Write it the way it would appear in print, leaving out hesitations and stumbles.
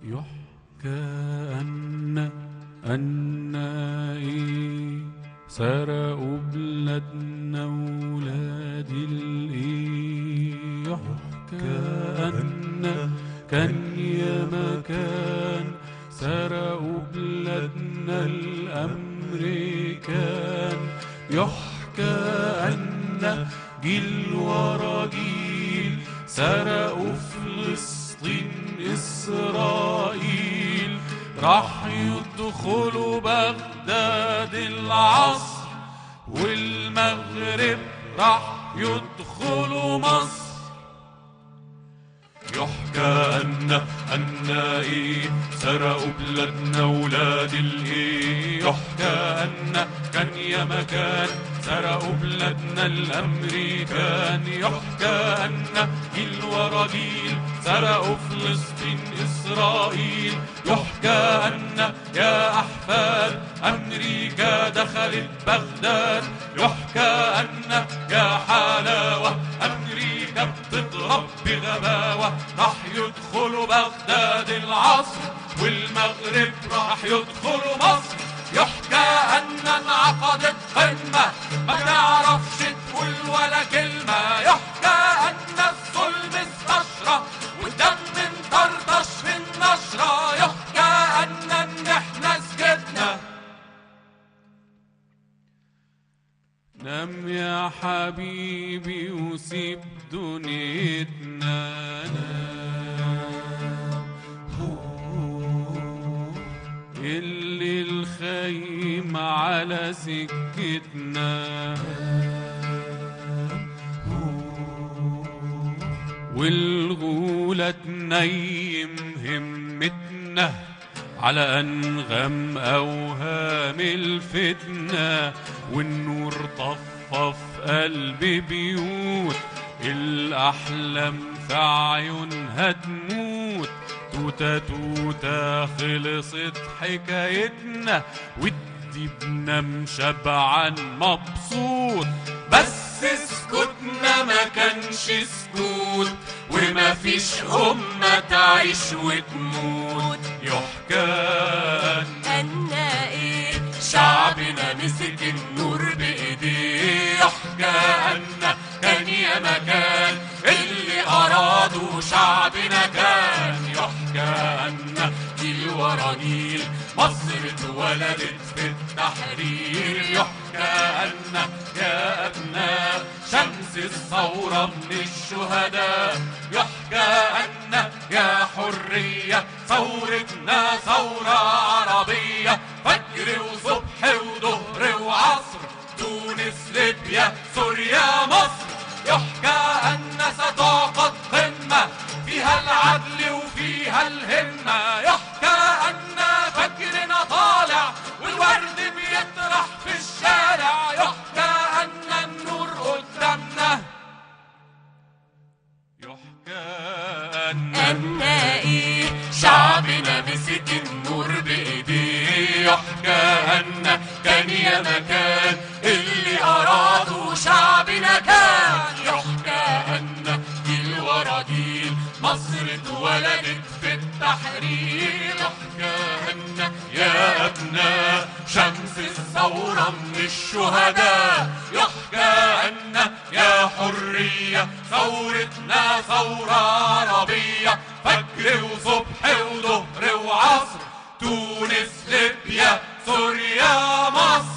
يحكى أن سرقوا بلادنا ولاد يحكى أن كان يا مكان سرقوا بلادنا الأمريكان. يحكى أن جيل ورا جيل سرقوا فلسطين إسرائيل. راح يدخلوا بغداد العصر والمغرب راح يدخلوا مصر. يحكى أن سرقوا بلادنا ولاد يحكى أن كان يا مكان سرقوا بلادنا الأمريكان. يحكى أن جيل ورا جيل سرقوا فلسطين إسرائيل. يحكى أن يا أحفاد أمريكا دخلت بغداد. يحكى أن يا حلاوة أمريكا بتضرب بغباوة. راح يدخلوا بغداد العصر والمغرب راح يدخلوا مصر. يحكى أن انعقدت قمة ما تعرفش تقول ولا كلمة. يحكى أن الظلم استشرى والدم انطرطش في النشرة. يحكى أن احنا سكتنا. نام يا حبيبي وسيب دنيتنا. اللي الخيم على سكتنا والغولة تنيم همتنا على أنغام أوهام الفتنة. والنور طفى في قلب بيوت الأحلام في عيونها تموت. توتة توتة خلصت حكايتنا والديبنا مشبعان مبسوط. بس سكوتنا ما كانش سكوت وما فيش أمة تعيش وتموت. يحكى أن شعبنا مسك النور بإيديه. يحكى أن كان يا مكان اللي أرادوا شعبنا كان. يحكى أن جيل ورا جيل مصر اتولدت في التحرير. يحكى أن يا أبناء شمس الثورة من الشهداء. يحكى أن يا حرية ثورتنا ثورة عربية. فجر وصبح وظهر وعصر تونس ليبيا سوريا مصر. يحكى أن ستعقد قمة فيها العدل وفيها الهمة. يحكى أن فجرنا طالع والورد بيطرح في الشارع. يحكى أن النور قدامنا. يحكى أن شعبنا مسك النور بإيديه. يحكى أن كان يا مكان اللي أرادوا شعبنا كان. يحكى أن جيل ورا جيل مصر اتولدت في التحرير. يحكى أن يا أبناء شمس الثورة من الشهداء. يحكى أن يا حرية ثورتنا ثورة عربية. فجر وصبح وظهر وعصر تونس ليبيا سوريا مصر.